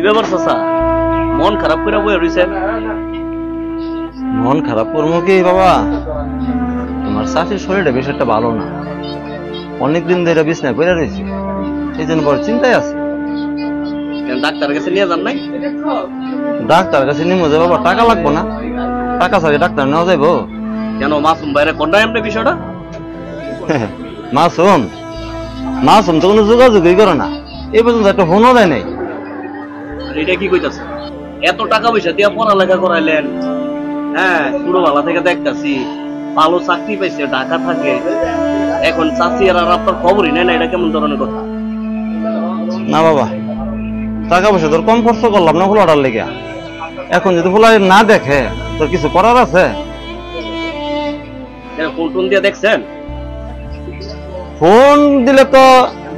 ব্যাপার চাচা, মন খারাপ করে বয়ে রইছেন? মন খারাপ করবো কি বাবা, তোমার চাষির শরীরটা বেশ একটা ভালো না, অনেকদিন ধরে বিছনায় পড়ে রয়েছে, এই জন্য বড় চিন্তায় আছে। ডাক্তারের কাছে নিয়ে যান নাই? ডাক্তার কাছে নিয়ে যাবো বাবা, টাকা লাগবো না? টাকা ছাড়া ডাক্তার নেওয়া যাইবো? কেন মাসুম বাইরে কোনটা এমনি বিষয়টা? মাসুম মাসুম তো কোনো যোগাযোগই করে না, এই পর্যন্ত একটা ফোনও দেয় নাই। এটা কি কইতাছে? এত টাকা পয়সা দিয়ে পড়ালেখা করাইলেন, হ্যাঁ ছোটবেলা থেকে দেখতাছি ভালো চাকরি পাইছে, ঢাকা থাকে, এখন চাষি আর আপনার খবরই নেই না, এটা কেমন ধরনের কথা? না বাবা, টাকা পয়সা তোর কম খরচ করলাম না ফুলাটার লেগে, এখন যদি ফুলা না দেখে তোর কিছু করার আছে? ফোন টোন দিয়ে দেখছেন? ফোন দিলে তো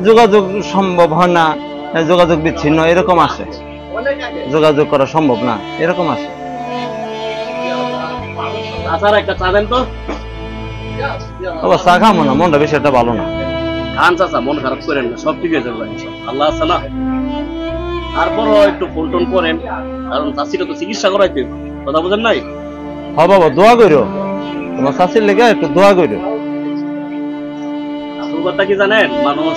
যোগাযোগ সম্ভব হয় না, যোগাযোগ বিচ্ছিন্ন এরকম আসে, যোগাযোগ করা সম্ভব না এরকম আসে। আচ্ছা একটা চা দেন তো। বাবা চা খাবো না, মনটা বেশি একটা ভালো না। খান চাচা, মন খারাপ করেন না, সব ঠিক হয়ে যাবে, আল্লাহ আছে না। তারপরও একটু ফোন টোন করেন, কারণ চাষিটা তো চিকিৎসা করাইতে, কথা বুঝেন নাই? হ্যাঁ বাবা, দোয়া করো, তোমার চাষির লেগে একটু দোয়া করো। আসল কথা কি জানেন, মানুষ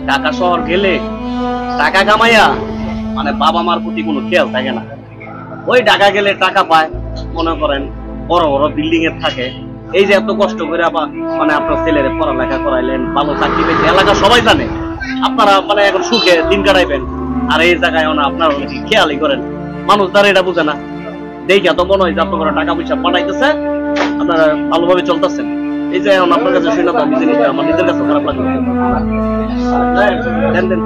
ঢাকা শহর গেলে টাকা কামাইয়া মানে বাবা মার প্রতি কোনো খেয়াল থাকে না। ওই ঢাকা গেলে টাকা পায়, মনে করেন বড় বড় বিল্ডিং এর থাকে, এই যে এত কষ্ট করে আবার মানে আপনার ছেলেরে পড়ালেখা করাইলেন, ভালো চাকরি পেয়েছে, এলাকা সবাই জানে, আপনারা মানে এখন সুখে দিন কাটাইবেন, আর এই জায়গায় আপনার খেয়ালই করেন, মানুষ দ্বারা এটা বুঝে না, দেখা তো মনে হয় যে আপনারা টাকা পয়সা পাঠাইতেছে, আপনারা ভালোভাবে চলতেছেন। এই যে এখন আপনার কাছে শুনে তো আমি জিনিসটা আমার নিজের কাছে খারাপ লাগলো। দেন দেন।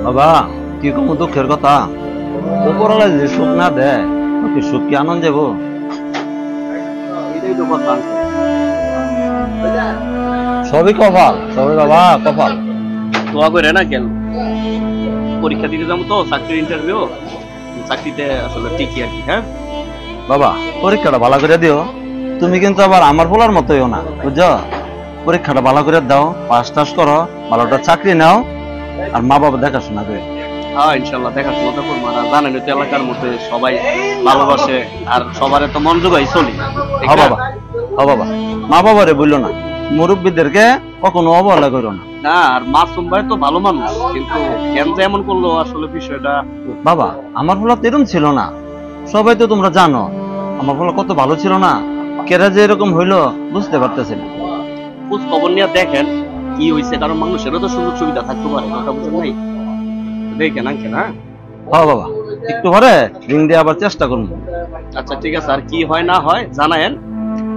বাবা কি কম দুঃখের কথা, উপরওয়ালা যে সুখ না দেয়, সুখ কি আনন্দ যাবো? এটাই তো কথা। সবই কপাল, সবই বাবা কপাল। দোয়া করে না কেন, পরীক্ষা দিতে যাবো তো, চাকরির ইন্টারভিউ, চাকরিতে আসলে ঠিকই আর কি। হ্যাঁ বাবা পরীক্ষাটা ভালো করে দিও, তুমি কিন্তু আবার আমার পোলার মতোইও না, বুঝছো? পরীক্ষাটা ভালো করে দাও, পাস টাস করো, ভালো একটা চাকরি নাও, আর মা বাবা দেখাশোনা করে। হ্যাঁ ইনশাল্লাহ দেখাশোনা তো করবো, আর জানেন তো এলাকার মধ্যে সবাই ভালোবাসে, আর সবার তো মন জোগাই চলি। হ্যাঁ বাবা, হ্যাঁ বাবা, মা বাবারে বললো না, মুরব্বীদেরকে কখনো অবহেলা করো না। না, আর মাসুম ভাই তো ভালো মানুষ, কিন্তু কেন যে এমন করলো আসলে বিষয়টা। বাবা আমার পোলা তো এরকম ছিল না, সবাই তো তোমরা জানো আমার পোলা কত ভালো ছিল না, কেরা যে এরকম হইলো বুঝতে পারতেছি না। খোঁজ খবর নিয়ে দেখেন কি হয়েছে, কারণ মানুষেরও তো সুযোগ সুবিধা থাকতে পারে, কথা বুঝেন নাই? দেখেন আঙ্কেল। হ্যাঁ হ্যাঁ বাবা, একটু পরে রিং দিয়ে আবার চেষ্টা করবো। আচ্ছা ঠিক আছে, আর কি হয় না হয় জানায়েন।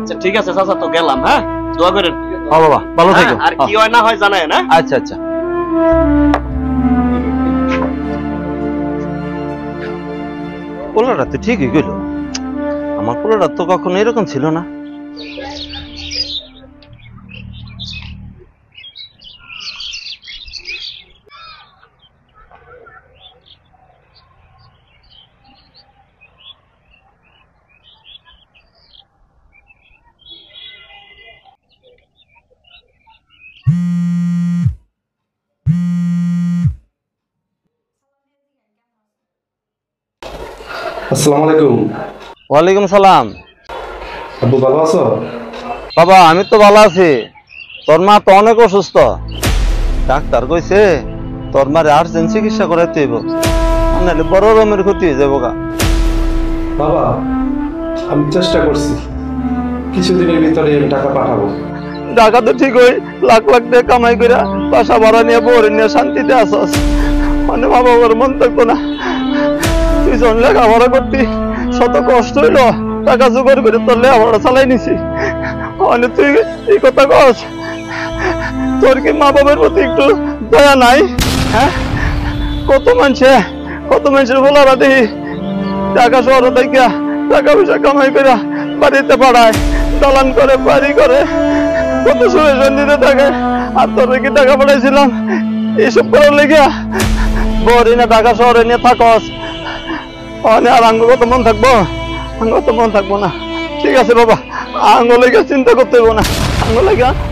আচ্ছা ঠিক আছে চাচা, তো গেলাম। হ্যাঁ দোয়া করেন। হ্যাঁ বাবা, ভালো থেকো। আর কি হয় না হয় জানায়েন। হ্যাঁ আচ্ছা আচ্ছা। পোলাটা তো ঠিকই গেল, আমার পোলাটা তো কখনো এরকম ছিল না। আসসালামু আলাইকুম। ওয়ালাইকুম সালাম। আব্বু ভালো আছো? বাবা আমি তো ভালো আছি, তোর মা তো অনেক অসুস্থ, ডাক্তার কইছে তোর মারে আর্জেন্ট চিকিৎসা করাইতে হইব, নাহলে বড় রকমের ক্ষতি হয়ে যাবো গা। বাবা আমি চেষ্টা করছি, কিছুদিনের ভিতরে আমি টাকা পাঠাবো। টাকা তো ঠিক হই, লাখ লাখ টাকা কামাই করে বাসা ভাড়া নিয়ে বউরে নিয়ে শান্তিতে আসস, মানে মা বাবার মন থাকতো না, তুই জন লেখাপড়া করতি, শত কষ্ট হইলো, টাকা জোগাড় করে তোর লেখাপড়া চালাই নিছি, মানে তুই এই কথা কস? তোর কি মা বাবার প্রতি একটু দয়া নাই? হ্যাঁ, কত মানুষের বলারা দেখি টাকা শহর দেখিয়া টাকা পয়সা কামাই করে বাড়িতে পাঠায়, দালান করে, বাড়ি করে, কত সময় সন্ধিতে থাকে, আর তোর কি টাকা পাঠাইছিলাম এইসব করার লেগিয়া? বড়ি না ঢাকা শহরে নিয়ে থাকস, আর আঙ্গ কত মন থাকবো? আঙ্গ তো মন থাকবো না। ঠিক আছে বাবা, আঙ্গলেকে চিন্তা করতে হইব না,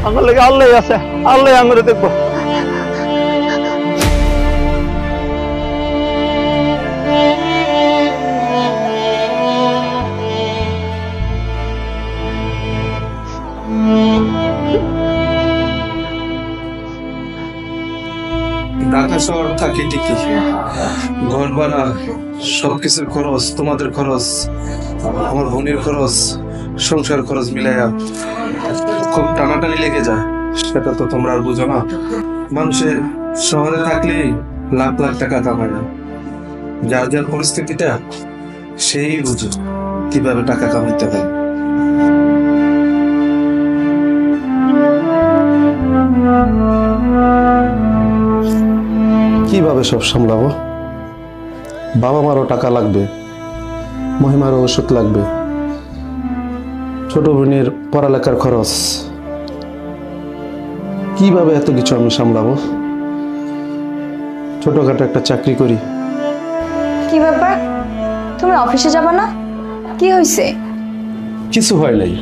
আঙ্গলেকে আল্লাহ আছে, আল্লাহ আঙ্গলে দেখবো। ঢাকা শহর থাকি ঠিকই, ঘর ভাড়া সবকিছুর খরচ, তোমাদের খরচ, আমার বোনের খরচ, সংসার খরচ মিলাইয়া খুব টানাটানি লেগে যায়। সেটা তো তোমরা আর বুঝো না। মানুষের শহরে থাকলেই লাখ লাখ টাকা কামায় না, যার যার পরিস্থিতিটা সেই বুঝো কিভাবে টাকা কামাইতে হয়। কিভাবে সব সামলাবো? বাবা মারও টাকা লাগবে, মহিমারও ওষুধ লাগবে, ছোট বোনের পড়ালেখার খরচ, কিভাবে এত কিছু আমি সামলাবো? ছোটখাটো একটা চাকরি করি। কি ব্যাপার, তুমি অফিসে যাবে না? কি হয়েছে? কিছু হয় নাই।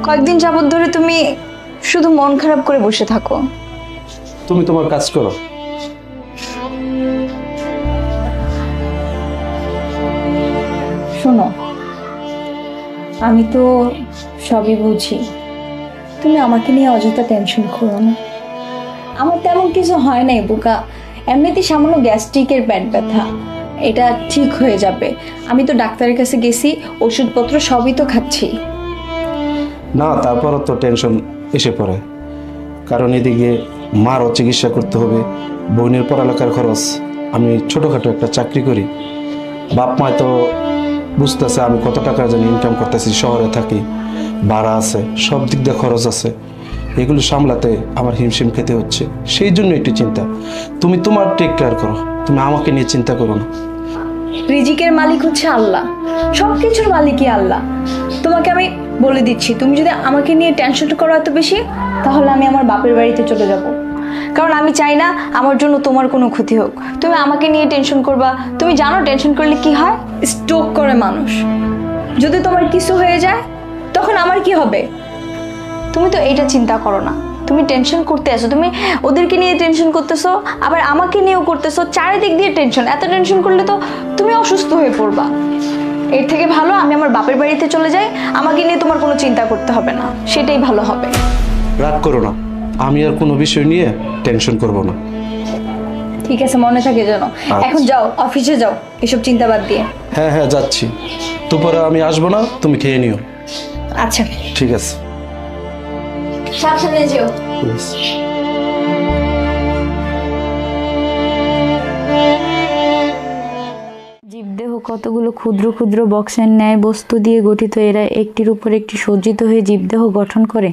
কয়েকদিন যাবত ধরে তুমি শুধু মন খারাপ করে বসে থাকো। তুমি তোমার কাজ করো। শোনো, আমি তো সবই বুঝি, তুমি আমাকে নিয়ে অযথা টেনশন করো না। আমার তেমন কিছু হয় নাই বোকা, এমনিতে সামান্য গ্যাস্ট্রিকের পেট ব্যথা, এটা ঠিক হয়ে যাবে। আমি তো ডাক্তারের কাছে গেছি, ওষুধপত্র সবই তো খাচ্ছি। না, তারপরও তো টেনশন এসে পড়ে, কারণ এদিকে মারও চিকিৎসা করতে হবে, বোনের পড়ালেখার খরচ, আমি ছোটখাটো একটা চাকরি করি। বাপ মায় তো বুঝতেছে আমি কত টাকা জানি ইনকাম করতেছি, শহরে থাকি, ভাড়া আছে, সব দিক দিয়ে খরচ আছে, এগুলো সামলাতে আমার হিমশিম খেতে হচ্ছে। সেই জন্য একটু চিন্তা। তুমি তোমার টেক কেয়ার করো, তুমি আমাকে নিয়ে চিন্তা করো না। রিজিকের মালিক হচ্ছে আল্লাহ, সবকিছুর মালিকই আল্লাহ। তোমাকে আমি বলে দিচ্ছি, তুমি যদি আমাকে নিয়ে টেনশন করো এত বেশি, তাহলে আমি আমার বাপের বাড়িতে চলে যাব, কারণ আমি চাই না আমার জন্য তোমার কোনো ক্ষতি হোক। তুমি আমাকে নিয়ে টেনশন করবা, তুমি জানো টেনশন করলে কি হয়? স্ট্রোক করে মানুষ। যদি তোমার কিছু হয়ে যায় তখন আমার কি হবে? তুমি তো এইটা চিন্তা করো না, তুমি টেনশন করতে আসো, তুমি ওদেরকে নিয়ে টেনশন করতেছো, আবার আমাকে নিয়েও করতেছো, চারিদিক দিয়ে টেনশন। এত টেনশন করলে তো তুমি অসুস্থ হয়ে পড়বা। এর থেকে ভালো আমি আমার বাপের বাড়িতে চলে যাই, আমাকে নিয়ে তোমার কোনো চিন্তা করতে হবে না, সেটাই ভালো হবে। রাগ করো না, আমি আর কোনো বিষয় নিয়ে টেনশন করব না। ঠিক আছে, মনে থাকে যেন। এখন যাও, অফিসে যাও, এসব চিন্তা বাদ দিয়ে। হ্যাঁ হ্যাঁ, যাচ্ছি। দুপুরে আমি আসবো না, তুমি খেয়ে নিও। আচ্ছা ঠিক আছে। সাবধানে যেও। জীবদেহ কতগুলো ক্ষুদ্র ক্ষুদ্র বক্সের ন্যায় বস্তু দিয়ে গঠিত। এরা একটির উপর একটি সজ্জিত হয়ে জীবদেহ গঠন করে।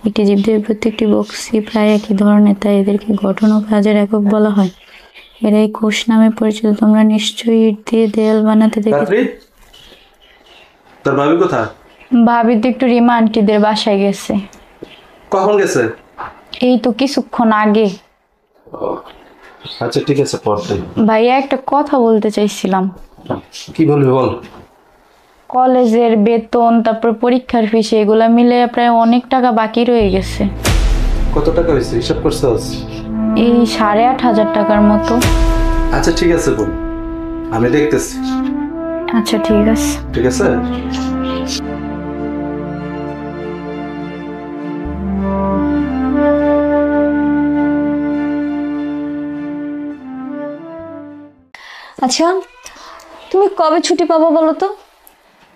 একটি জীবদেহের প্রত্যেকটি বক্সই প্রায় একই ধরনের, তাই এদেরকে গঠন ও কাজের একক বলা হয়। এরাই কোষ নামে পরিচিত। তোমরা নিশ্চয়ই ইট দিয়ে দেয়াল বানাতে দেখেছো। তোর ভাবি কোথায়? ভাবি তো একটু রিমা আন্টিদের বাসায় গেছে। কখন গেছে? এই তো কিছুক্ষণ আগে। আচ্ছা ঠিক আছে, পড়তে। ভাইয়া একটা কথা বলতে চাইছিলাম। কি বলবি বল। কলেজের বেতন, তারপর পরীক্ষার ফিস, এগুলা মিলে প্রায় অনেক টাকা বাকি রয়ে গেছে। কত টাকা হয়েছে হিসাব করছিস? এই 8,500 টাকার মতো। আচ্ছা ঠিক আছে বোন, আমি দেখতেছি। আচ্ছা ঠিক আছে। ঠিক আছে। আচ্ছা, তুমি কবে ছুটি পাবো বলো তো?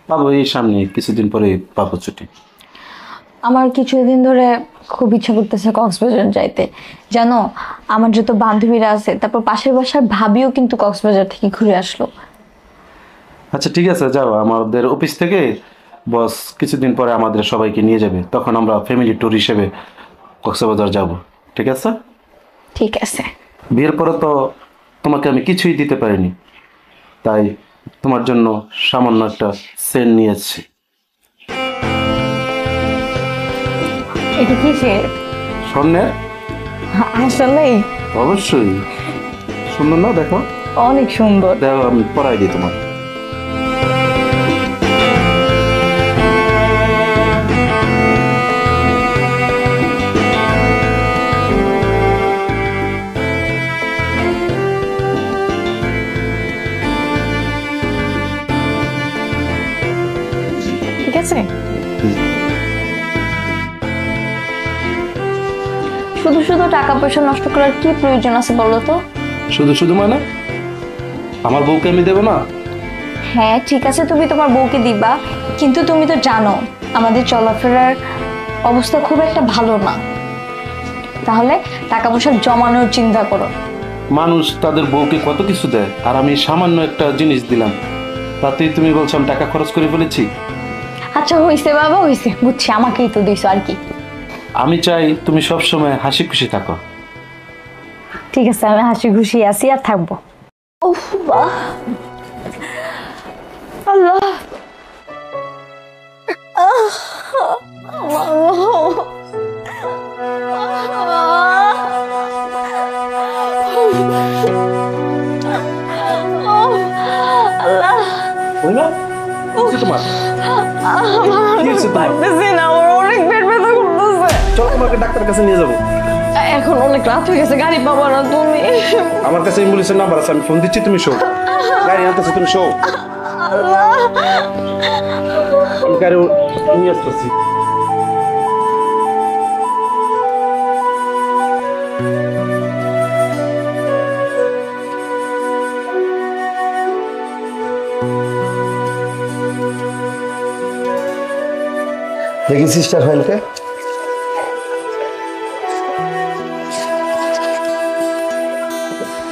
পাবো এই সামনে কিছুদিন পরে পাবো ছুটি। আমার কিছুদিন ধরে খুব ইচ্ছা করতেছে কক্সবাজার যাইতে। জানো, আমার যত বান্ধবীরা আছে, তারপর পাশের বাসার ভাবিও কিন্তু কক্সবাজার থেকে ঘুরে আসলো। আচ্ছা ঠিক আছে, যাও। আমাদের অফিস থেকে বস কিছুদিন পরে আমাদের সবাইকে নিয়ে যাবে, তখন আমরা ফ্যামিলি ট্যুর হিসেবে কক্সবাজার যাব। ঠিক আছে? ঠিক আছে। বিয়ের পরে তো তোমাকে আমি কিছুই দিতে পারিনি, তাই তোমার জন্য সামান্য একটা সেন নিয়ে এসেছি। এটা কি স্বর্ণের? আসলে অবশ্যই সুন্দর না? দেখো, অনেক সুন্দর। দেখো, আমি পরাই দিই তোমার। শুধু শুধু টাকা পয়সা নষ্ট করার কি প্রয়োজন আছে বলো তো? শুধু শুধু মানে আমার বউকে আমি দেবো না? হ্যাঁ ঠিক আছে, তুমি তোমার বউকে দিবা, কিন্তু তুমি তো জানো আমাদের চলাফেরার অবস্থা খুব একটা ভালো না। তাহলে টাকা পয়সা জমানোর চিন্তা করো। মানুষ তাদের বউকে কত কিছু দেয়, আর আমি সামান্য একটা জিনিস দিলাম, তাতেই তুমি বলছো আমি টাকা খরচ করে ফেলেছি? আচ্ছা হইছে বাবা, হইছে, বুঝছি, আমাকেই তো দিছো আর কি। আমি চাই তুমি সবসময় হাসি খুশি থাকো। ঠিক আছে, আমি হাসি খুশি আছি আর থাকবো। উফ বাহ, আল্লাহ, তোমার অনেক পেট ব্যথা করতেছে। চলো তোমাকে ডাক্তার কাছে নিয়ে যাবো। এখন অনেক রাত হয়ে গেছে, গাড়ি পাবো না তুমি। আমার কাছে অ্যাম্বুলেন্সের নাম্বার আছে, আমি ফোন দিচ্ছি, তুমি শো। গাড়ি আনতেছে, তুমি শো। আমি গাড়ি নিয়ে আসতেছি। দেখি সিস্টার ফাইলটা।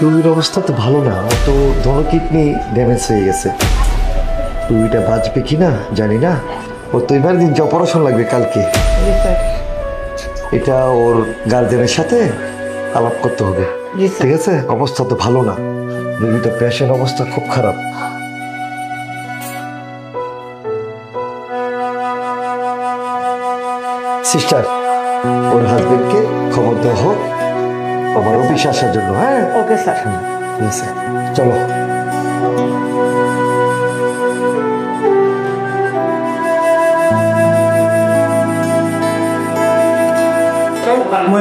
রুগীর অবস্থা তো ভালো না, অত ধরো কিডনি ড্যামেজ হয়ে গেছে। রুগীটা বাঁচবে কি না জানি না। ওর তো এবার দিন অপারেশন লাগবে কালকে। এটা ওর গার্জেনের সাথে আলাপ করতে হবে, ঠিক আছে? অবস্থা তো ভালো না, রুগীটা পেশেন্ট অবস্থা খুব খারাপ। সিস্টার, ওর হাজবেন্ডকে খবর দেওয়া হোক আমার অফিসে আসার জন্য। হ্যাঁ ওকে স্যার। চলো।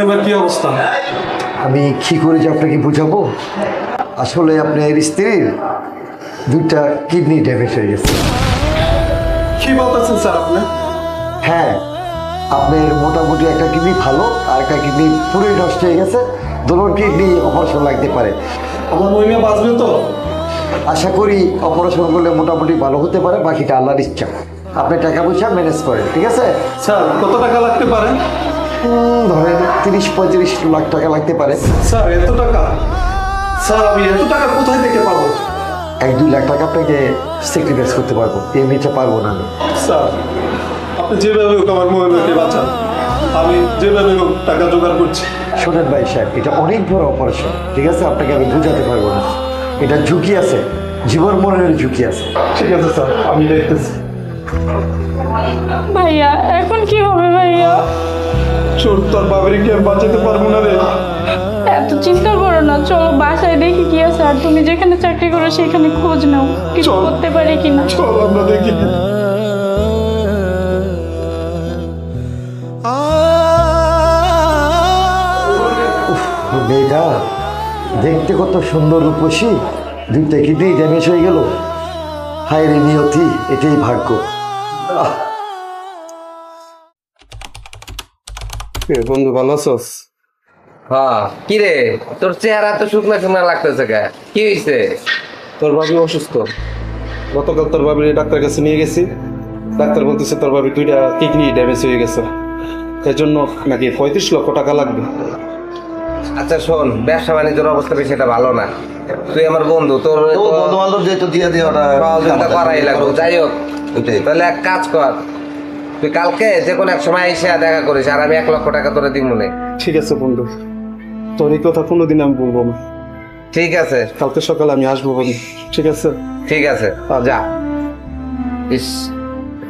এবার কি অবস্থা? আমি কি করে যে আপনাকে বুঝাবো, আসলে আপনার স্ত্রীর 2টা কিডনি ড্যামেজ হয়ে গেছে। কি বলতেছেন স্যার আপনি? হ্যাঁ, আপনার মোটামুটি একটা কিডনি ভালো আর একটা কিডনি পুরোই নষ্ট হয়ে গেছে। দুটোর কিডনি অপারেশন লাগতে পারে। আমার মহিমা বাঁচবে তো? আশা করি অপারেশন করলে মোটামুটি ভালো হতে পারে, বাকিটা আল্লাহর ইচ্ছা। আপনি টাকা পয়সা ম্যানেজ করেন, ঠিক আছে? স্যার কত টাকা লাগতে পারে? ধরেন 30-35 লাখ টাকা লাগতে পারে। স্যার এত টাকা? স্যার আমি এত টাকা কোথায় থেকে পাবো? 1-2 লাখ টাকা আপনাকে স্যাক্রিফাইস করতে পারবো, এমনিতে পারবো না আমি। স্যার আপনি যেভাবে হোক আমার মহিমাকে বাঁচান, আমি যেভাবে হোক টাকা জোগাড় করছি। শোনেন ভাই সাহেব, এটা অনেক বড় অপারেশন, ঠিক আছে? আপনাকে আমি বুঝাতে পারবো না, এটা ঝুঁকি আছে, জীবন মরণের ঝুঁকি আছে। ঠিক আছে স্যার, আমি দেখতেছি। ভাইয়া এখন কি হবে ভাইয়া? চোর তোর বাবারে কি আর বাঁচাতে পারবো না রে। এত চিন্তা করো না, চলো বাসায় দেখি কি আছে, আর তুমি যেখানে চাকরি করো সেখানে খোঁজ নাও কিছু চল। করতে পারি কিনা। চল আমরা দেখি। মেয়েটা দেখতে কত সুন্দর রূপসী, 2টা কিডনি ড্যামেজ হয়ে গেল। হায় রে নিয়তি, এটাই ভাগ্য। বন্ধু ভালো আছোস? হ্যাঁ, কি রে তোর চেহারা তো শুকনা শুকনা লাগতেছে, কি হয়েছে? তোর ভাবি অসুস্থ। গতকাল তোর ভাবির ডাক্তার কাছে নিয়ে গেছি, ডাক্তার বলতেছে তোর ভাবির 2টা কিডনি ড্যামেজ হয়ে গেছে, এর জন্য নাকি 35 লক্ষ টাকা লাগবে। আচ্ছা শোন, ব্যবসা বাণিজ্যের অবস্থা বেশি এটা ভালো না। তুই আমার বন্ধু, তোর বন্ধু-বান্ধব যেহেতু দিয়ে দেওয়াটা সহযোগিতা করাই লাগবে। যাই হোক, তাহলে এক কাজ কর, তুই কালকে যে কোনো এক সময় এসে দেখা করিস, আর আমি 1 লক্ষ টাকা তোরে দিব মনে। ঠিক আছে বন্ধু, তোর এই কথা কোনোদিন আমি বলবো না। ঠিক আছে, কালকে সকালে আমি আসবো বন্ধু, ঠিক আছে? ঠিক আছে, যা। ইস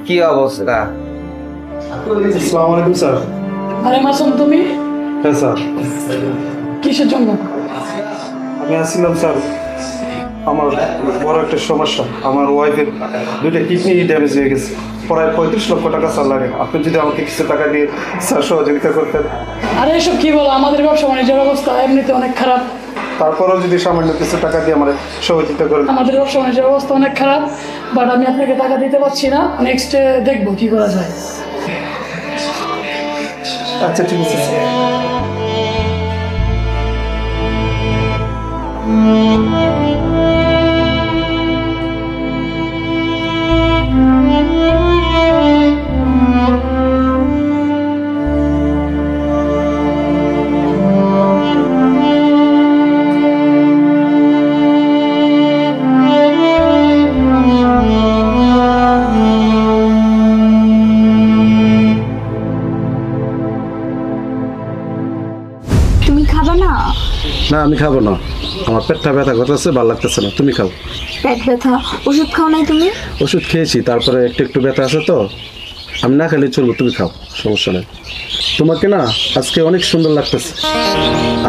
কি অবস্থা। আসসালামু আলাইকুম স্যার। আরে মাসুম, তুমি হ্যাঁ স্যার। কিসের জন্য? আমি আসছিলাম স্যার, আমার বড় একটা সমস্যা, আমার ওয়াইফের 2টা কিডনি ড্যামেজ হয়ে গেছে, প্রায় 35 লক্ষ টাকা স্যার লাগে। আপনি যদি আমাকে কিছু টাকা দিয়ে স্যার সহযোগিতা করতেন। আরে এসব কি বলো, আমাদের ব্যবসা বাণিজ্যের অবস্থা এমনিতে অনেক খারাপ। তারপরেও যদি সামান্য কিছু টাকা দিয়ে আমার সহযোগিতা করেন। আমাদের ব্যবসা বাণিজ্যের অবস্থা অনেক খারাপ, বাট আমি আপনাকে টাকা দিতে পারছি না। নেক্সট দেখবো কি করা যায়। আচ্ছা ঠিক আছে স্যার। তুমি খাবা না? না আমি খাবো না, আমার পেটটা ব্যথা করতেছে, ভালো লাগতেছে না, তুমি খাও। পেট ব্যথা ওষুধ খাও নাই তুমি? ওষুধ খেয়েছি, তারপরে একটু একটু ব্যথা আছে তো, আমি না খেলে চলবো, তুমি খাও, সমস্যা নেই। তোমাকে না আজকে অনেক সুন্দর লাগতেছে,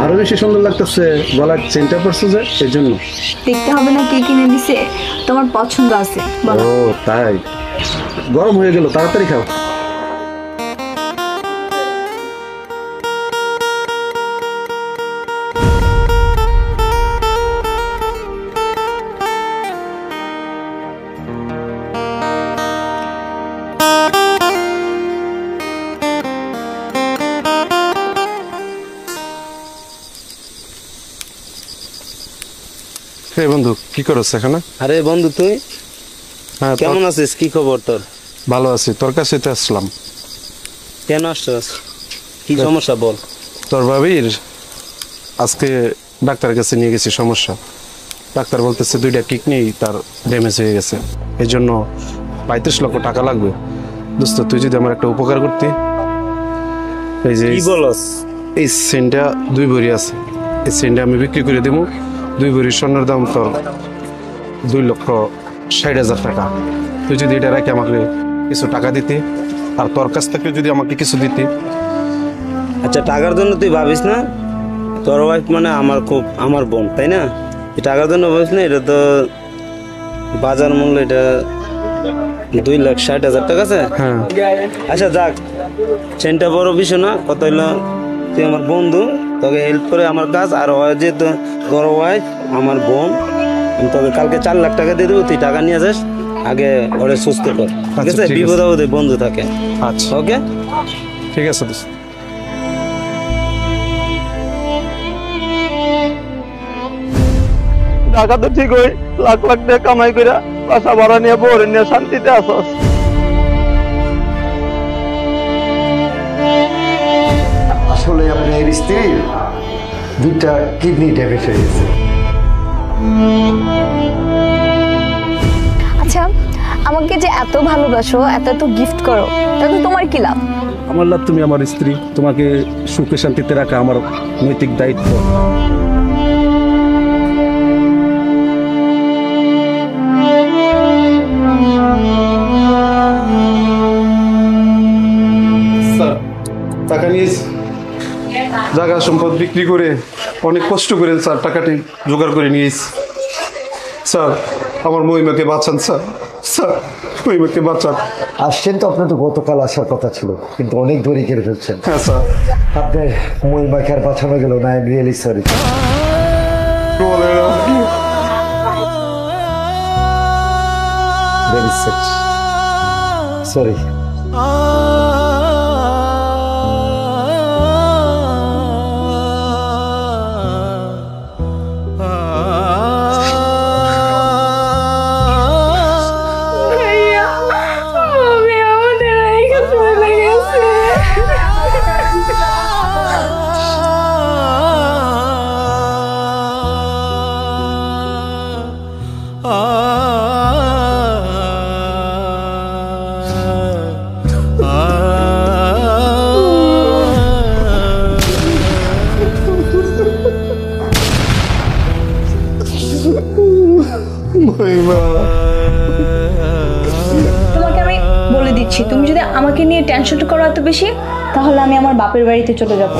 আরো বেশি সুন্দর লাগতেছে, গলার চেনটা পড়ছে যে এই জন্য। দেখতে হবে না কে কিনে দিছে, তোমার পছন্দ আছে বলো। ও তাই, গরম হয়ে গেল, তাড়াতাড়ি খাও। বন্ধু কি করছ এখানে? আরে বন্ধু তুই হ্যাঁ, কেমন আছিস? কি খবর তোর? ভালো আছি, তোর কাছে তো আসলাম। কেন আসছিস? কি সমস্যা বল। তোর ভাবির আজকে ডাক্তারের কাছে নিয়ে গেছি, সমস্যা। ডাক্তার বলতেছে 2টা কিডনি তার ড্যামেজ হয়ে গেছে, এই জন্য 35 লক্ষ টাকা লাগবে। দোস্ত তুই যদি আমার একটা উপকার করতি। এই যে কি বলস? এই সেন্টটা 2 ভরি আছে, এই সেন্টটা আমি বিক্রি করে দেবো। 2 ভরি স্বর্ণের দাম তোর 2,60,000 টাকা। তুই যদি এটা রাখি আমাকে কিছু টাকা দিতে, আর তোর কাছ থেকে যদি আমাকে কিছু দিতে। আচ্ছা টাকার জন্য তুই ভাবিস না? তোর ওয়াইফ মানে আমার বোন, তাই না? এই টাকার জন্য ভাবিস না? এটা তো বাজার মূল্য, এটা 2,60,000 টাকা আছে। হ্যাঁ আচ্ছা যাক, চেনটা বড় বিষয় না, কত হইলো তুই আমার বন্ধু, তোকে হেল্প করে আমার কাজ। আর যেহেতু তোর ওয়াইফ আমার বোন, আমি তোকে কালকে 4 লাখ টাকা দিয়ে দেবো, তুই টাকা নিয়ে যাস, আগে ওরে সুস্থ কর, ঠিক আছে? ঠিক আছে। বিপদ আপদে বন্ধু থাকে। আচ্ছা ওকে, ঠিক আছে দোস্ত। ঢাকা তো ঠিক হই, লাখ লাখ টাকা কামাই করে বাসা ভাড়া নিয়ে বউরে নিয়ে শান্তিতে আসস। আসলে আপনার স্ত্রীর 2টা কিডনি ড্যামেজ হয়ে গেছে। আচ্ছা আমাকে যে এত ভালোবাসো, এত এত গিফট করো, তাতে তোমার কি লাভ? আমার লাভ তুমি আমার স্ত্রী, তোমাকে সুখে শান্তিতে রাখা আমার নৈতিক দায়িত্ব। স্যার টাকা নিয়েছি, জায়গা সম্পদ বিক্রি করে অনেক কষ্ট করে স্যার টাকাটি জোগাড় করে নিয়েছি। স্যার আমার মহিমাকে বাঁচান স্যার, স্যার মহিমাকে বাঁচান। আসছেন তো, আপনার তো গতকাল আসার কথা ছিল, কিন্তু অনেক দেরি করে ফেলছেন। হ্যাঁ স্যার। আপনার মহিমাকে আর বাঁচানো গেল না, I am really sorry. Very sorry. তোমাকে আমি বলে দিচ্ছি, তুমি যদি আমাকে নিয়ে টেনশনটা করো এত বেশি, তাহলে আমি আমার বাপের বাড়িতে চলে যাব।